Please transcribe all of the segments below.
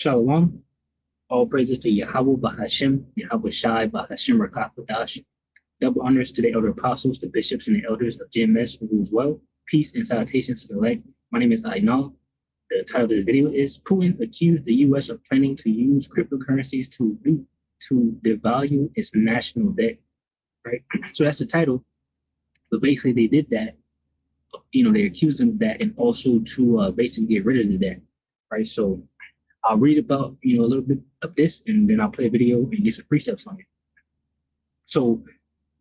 Shalom. All praises to Yahweh Bahashem, Yahweh Shai Bahashem Rakakadash. Double honors to the elder apostles, the bishops, and the elders of GMS who rules well. Peace and salutations to the elect. My name is Ainal. The title of the video is Putin accused the U.S. of planning to use cryptocurrencies to devalue its national debt. Right. So that's the title. But basically, they did that. They accused them of that, and also to basically get rid of the debt. Right. So I'll read about a little bit of this, and then I'll play a video and get some precepts on it. So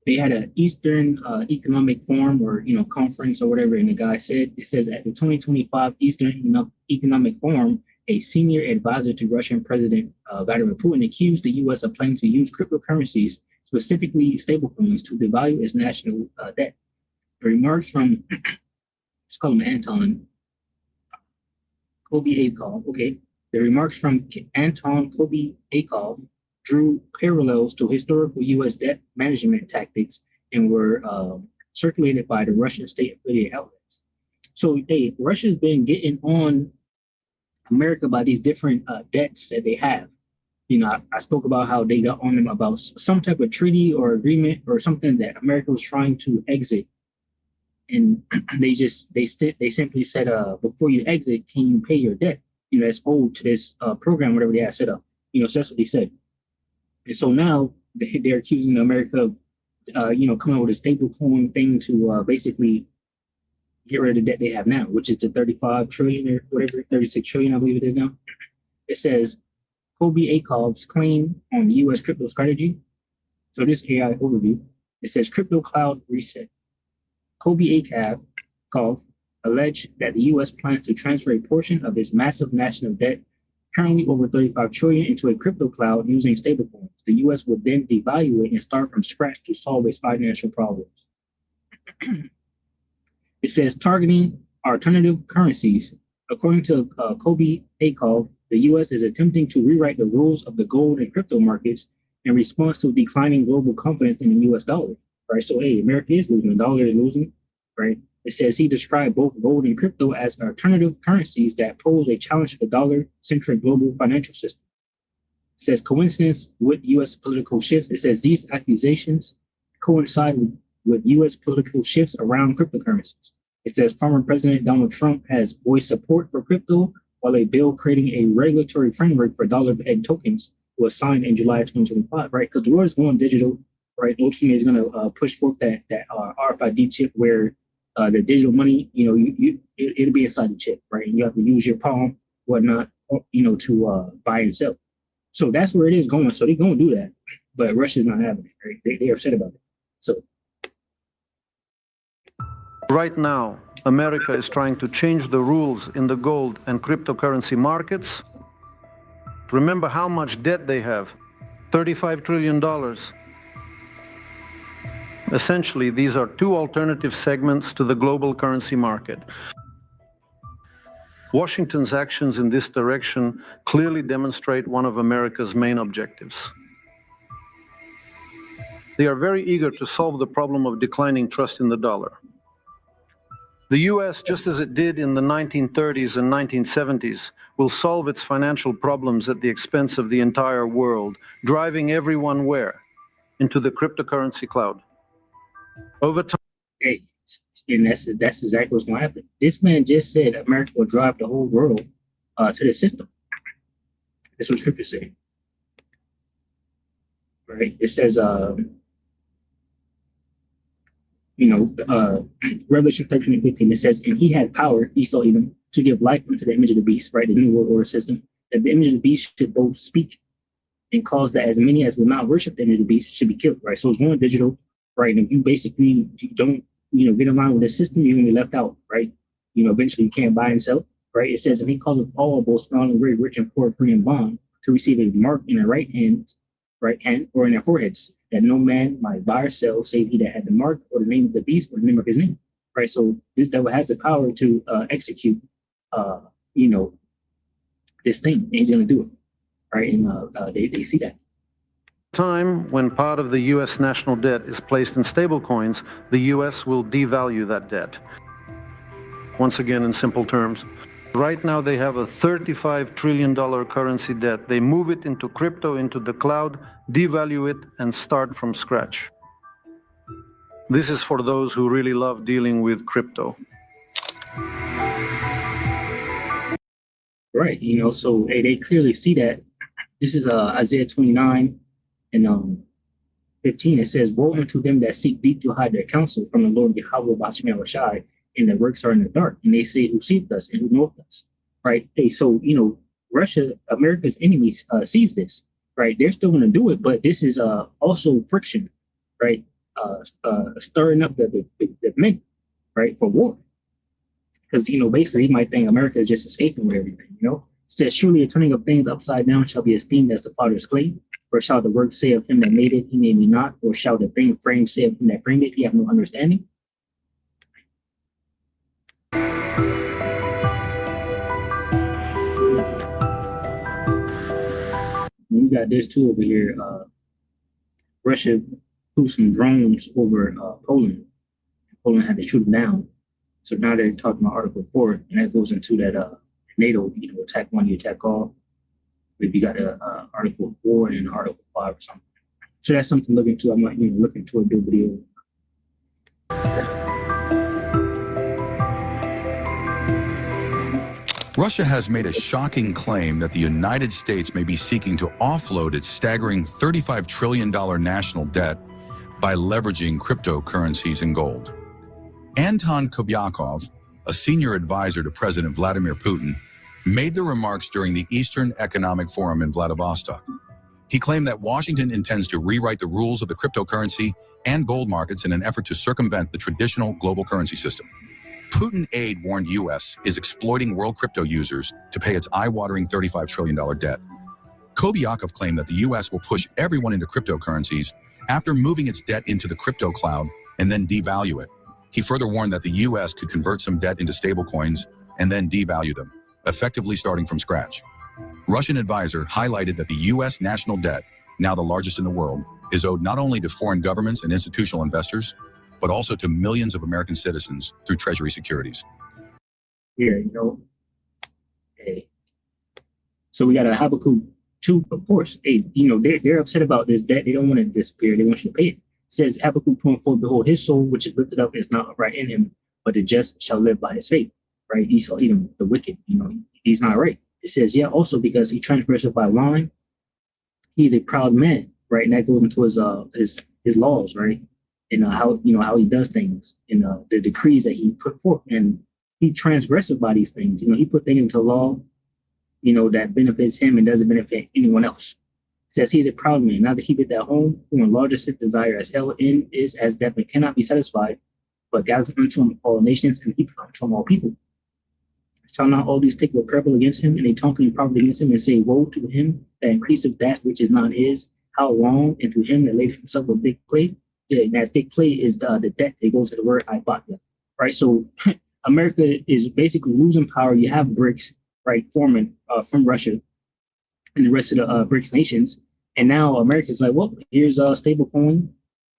they had an Eastern Economic Forum or conference or whatever, and the guy said, it says at the 2025 Eastern Economic Forum, a senior advisor to Russian President Vladimir Putin accused the U.S. of planning to use cryptocurrencies, specifically stablecoins, to devalue its national debt. The remarks from, let's call him Anton Kobiakov, okay. The remarks from Anton Kobiakov drew parallels to historical U.S. debt management tactics and were circulated by the Russian state-affiliated outlets. So, Russia's been getting on America by these different debts that they have. I spoke about how they got on them about some type of treaty or agreement or something that America was trying to exit. And they simply said, before you exit, can you pay your debt? That's owed to this program, whatever they had set up. So that's what they said. And so now they're accusing America of, coming up with a stable coin thing to basically get rid of the debt they have now, which is the 35 trillion or whatever, 36 trillion, I believe it is now. It says, Kobiakov's claim on U.S. crypto strategy. So this AI overview, it says crypto cloud reset. Kobiakov alleged that the U.S. plans to transfer a portion of its massive national debt, currently over 35 trillion, into a crypto cloud using stablecoins. The U.S. would then devalue it and start from scratch to solve its financial problems. It says targeting alternative currencies. According to Kobiakov, the U.S. is attempting to rewrite the rules of the gold and crypto markets in response to declining global confidence in the U.S. dollar. Right, so America is losing, the dollar is losing. Right. It says he described both gold and crypto as alternative currencies that pose a challenge to the dollar-centric global financial system. It says coincidence with U.S. political shifts. It says these accusations coincide with U.S. political shifts around cryptocurrencies. It says former President Donald Trump has voiced support for crypto, while a bill creating a regulatory framework for dollar-pegged tokens was signed in July 2025. Right, because the world is going digital. Right, Ultimately is going to push forth that RFID chip where the digital money, it'll be inside the chip, right? And you have to use your palm, whatnot, to buy and sell. So that's where it is going. So they're going to do that, but Russia's not having it. Right? They're upset about it. So right now, America is trying to change the rules in the gold and cryptocurrency markets. Remember how much debt they have: $35 trillion. Essentially, these are two alternative segments to the global currency market. Washington's actions in this direction clearly demonstrate one of America's main objectives. They are very eager to solve the problem of declining trust in the dollar. The U.S., just as it did in the 1930s and 1970s, will solve its financial problems at the expense of the entire world, driving everyone where? Into the cryptocurrency cloud. Over time. And that's exactly what's going to happen. This man just said America will drive the whole world to the system. That's what Scripture says. Right? It says, Revelation 13:15. It says, and he had power, Esau even, to give life unto the image of the beast. Right? The new world order system. That the image of the beast should both speak and cause that as many as will not worship the image of the beast should be killed. Right? So it's going digital. Right, and if you don't, get in line with the system, you're gonna be left out, right? Eventually you can't buy and sell, right? It says, and he calls all, both small and great, rich and poor, free and bond, to receive a mark in their right hand, or in their foreheads, that no man might buy or sell, save he that had the mark or the name of the beast or the name of his name, right? So this devil has the power to execute, this thing, and he's gonna do it, right? And they see that. Time when part of the U.S. national debt is placed in stablecoins, the U.S. will devalue that debt. Once again, in simple terms, Right now, they have a $35 trillion currency debt. They move it into crypto, into the cloud, devalue it, and start from scratch. This is for those who really love dealing with crypto. Right. So they clearly see that. This is Isaiah 29 and 15. It says, "Woe unto them that seek deep to hide their counsel from the Lord Yahweh Bashim Rashai, and their works are in the dark. And they say, who seeth us and who knoweth us?" Right. Hey, so Russia, America's enemies, sees this. Right. They're still going to do it, but this is also friction. Right. Stirring up the men. Right, for war. Because basically, he might think America is just escaping with everything. It says, "Surely a turning of things upside down shall be esteemed as the potter's clay. For shall the work say of him that made it, he made me not? Or shall the thing framed say of him that framed it, he have no understanding?" We got this too over here. Russia flew some drones over Poland. Poland had to shoot them down. So now they're talking about Article 4, and that goes into that NATO, attack one, you attack all. Maybe you got Article 4 and Article 5 or something. So that's something to look into. I might look into a video. Russia has made a shocking claim that the United States may be seeking to offload its staggering $35 trillion national debt by leveraging cryptocurrencies and gold. Anton Kobyakov, a senior advisor to President Vladimir Putin, made the remarks during the Eastern Economic Forum in Vladivostok. He claimed that Washington intends to rewrite the rules of the cryptocurrency and gold markets in an effort to circumvent the traditional global currency system. Putin aide warned U.S. is exploiting world crypto users to pay its eye-watering $35 trillion debt. Kobyakov claimed that the U.S. will push everyone into cryptocurrencies after moving its debt into the crypto cloud and then devalue it. He further warned that the U.S. could convert some debt into stablecoins and then devalue them, effectively starting from scratch. Russian advisor highlighted that the U.S. national debt, now the largest in the world, is owed not only to foreign governments and institutional investors, but also to millions of American citizens through Treasury securities. Here, hey. So we got a Habakkuk 2, of course. Hey, they're upset about this debt. They don't want it to disappear. They want you to pay it. It says, Habakkuk 2:4, "Behold, his soul, which is lifted up, is not upright in him, but the just shall live by his faith." Right? Esau, Edom, the wicked, he's not right. It says, "Yeah, also because he transgressed by lying, he is a proud man," right? And that goes into his laws, right? And how he does things, and the decrees that he put forth, and he transgressed by these things. He put things into law, that benefits him and doesn't benefit anyone else. It says he's a proud man, neither keepeth at home, who enlargeth his desire as hell, in is as death and cannot be satisfied, but gathereth unto him all nations and keepeth unto him all people. Shall not all these take a parable against him, and a taunting proverb against him, and say, Woe to him that increaseth that which is not his, how long, and to him that laid himself with thick clay. Yeah, that thick clay is the debt that goes to the word Ibatia, right? So America is basically losing power. You have BRICS, right, forming from Russia and the rest of the BRICS nations, and now America's like, well, here's a stable coin,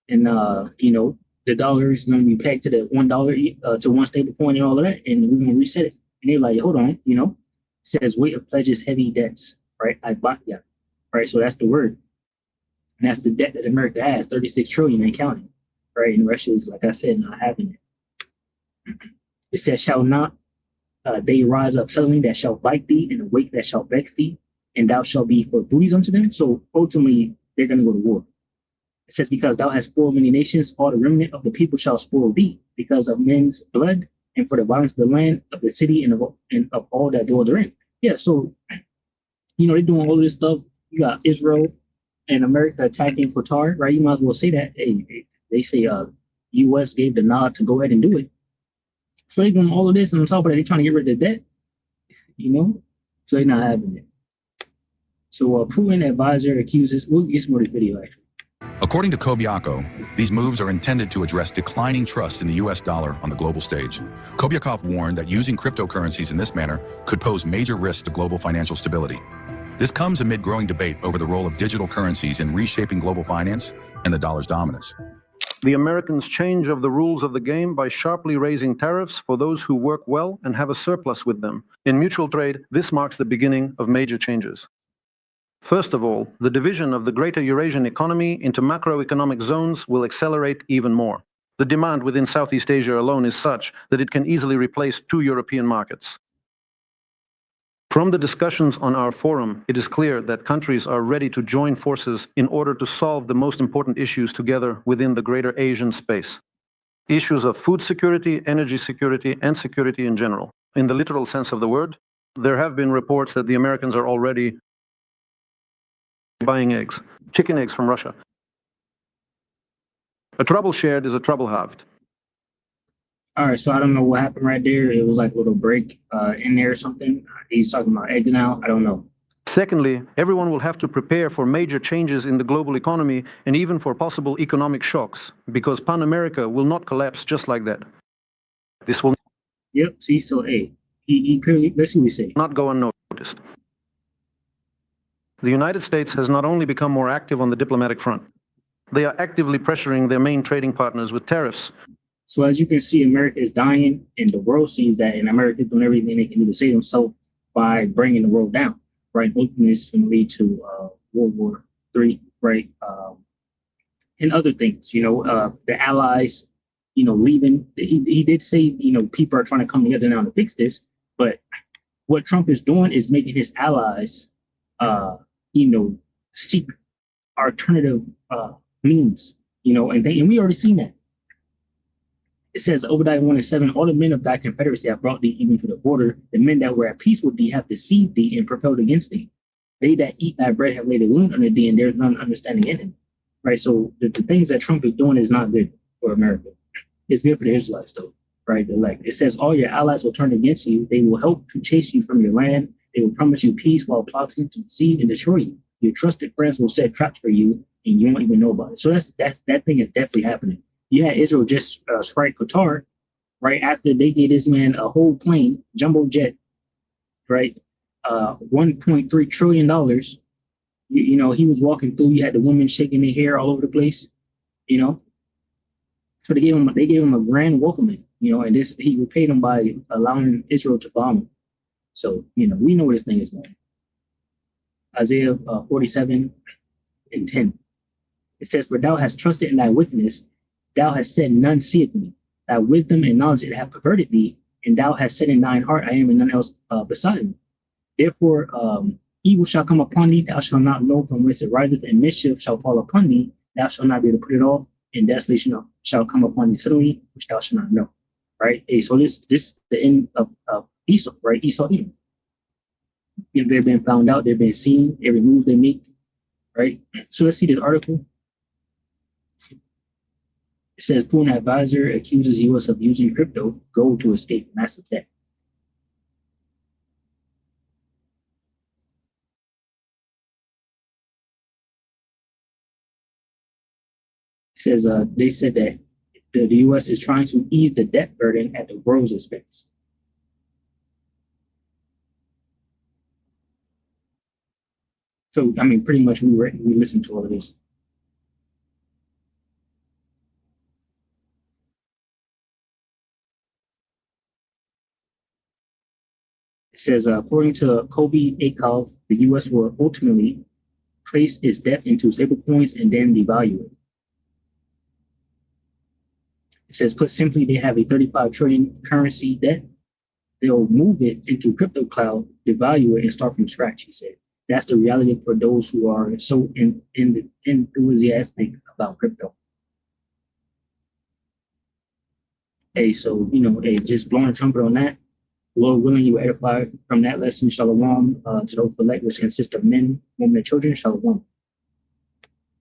and the dollar is going to be pegged to the $1 to one stable coin and all of that, and we're going to reset it. And they're like, hold on, it says weight of pledges, heavy debts, right? Ibatia, right? So that's the word. And that's the debt that America has, 36 trillion and counting, right? And Russia is, like I said, not having it. It says, shall not they rise up suddenly that shall bite thee, and awake that shall vex thee, and thou shalt be for booties unto them. So ultimately, they're going to go to war. It says, because thou hast spoiled many nations, all the remnant of the people shall spoil thee, because of men's blood, and for the violence of the land, of the city, and of all that dwell therein. Yeah, so, they're doing all this stuff. You got Israel and America attacking Qatar, right? You might as well say that. Hey, they say U.S. gave the nod to go ahead and do it. So they're doing all of this, and on top of that, they're trying to get rid of the debt, So they're not having it. So Putin advisor accuses, we'll get some more of the video actually. According to Kobyakov, these moves are intended to address declining trust in the U.S. dollar on the global stage. Kobyakov warned that using cryptocurrencies in this manner could pose major risks to global financial stability. This comes amid growing debate over the role of digital currencies in reshaping global finance and the dollar's dominance. The Americans change of the rules of the game by sharply raising tariffs for those who work well and have a surplus with them. In mutual trade, this marks the beginning of major changes. First of all, the division of the greater Eurasian economy into macroeconomic zones will accelerate even more. The demand within Southeast Asia alone is such that it can easily replace 2 European markets. From the discussions on our forum, it is clear that countries are ready to join forces in order to solve the most important issues together within the greater Asian space. Issues of food security, energy security, and security in general. In the literal sense of the word, there have been reports that the Americans are already buying eggs, chicken eggs from Russia. A trouble shared is a trouble halved. All right, so I don't know what happened right there. It was like a little break in there or something. He's talking about egg now. I don't know. Secondly, everyone will have to prepare for major changes in the global economy and even for possible economic shocks, because Pan America will not collapse just like that. This will Yep, see, so he clearly, let's see what he say. not go unnoticed. The United States has not only become more active on the diplomatic front, they are actively pressuring their main trading partners with tariffs. So as you can see, America is dying, and the world sees that, and America is doing everything they can do to save themselves by bringing the world down, right? Ultimately, this is going to lead to World War III, right? And other things, the allies, leaving. He did say, people are trying to come together now to fix this, but what Trump is doing is making his allies, seek alternative means, and we already seen that. It says, Obadiah 1 and 7, all the men of thy confederacy have brought thee even to the border. The men that were at peace with thee have deceived thee and propelled against thee. They that eat thy bread have laid a wound under thee, and there is none understanding in him. Right? So the things that Trump is doing is not good for America. It's good for the Israelites, though. Right? It says, all your allies will turn against you. They will help to chase you from your land. They will promise you peace while plotting to deceive and destroy you. Your trusted friends will set traps for you, and you won't even know about it. So that thing is definitely happening. You had Israel just strike Qatar right after they gave this man a whole plane, jumbo jet, right? $1.3 trillion. He was walking through. You had the women shaking their hair all over the place. So they gave him a grand welcoming. And he repaid them by allowing Israel to bomb him. So we know where this thing is going. Isaiah 47 and 10. It says, "For thou hast trusted in thy wickedness. Thou hast said, none seeth me. Thy wisdom and knowledge have perverted thee, and thou hast said in thine heart, I am and none else beside me. Therefore, evil shall come upon thee, thou shalt not know from whence it riseth, and mischief shall fall upon thee, thou shalt not be able to put it off, and desolation shall come upon thee suddenly, which thou shalt not know." Right? So this the end of Esau, right? Esau Edom. They've been found out, they've been seen, every move they make, right? So let's see this article. It says, Putin advisor accuses U.S. of using crypto gold to escape massive debt. It says they said that the U.S. is trying to ease the debt burden at the world's expense. So, pretty much we listened to all of this. It says, according to Kobe Akov, the U.S. will ultimately place its debt into stablecoins and then devalue it. It says, put simply, they have a 35 trillion currency debt. They'll move it into crypto cloud, devalue it, and start from scratch, he said. That's the reality for those who are so enthusiastic about crypto. Hey, so, just blowing a trumpet on that. Lord willing, you will edify from that lesson. Shalom to those elect, which consist of men, women, and children. Shalom.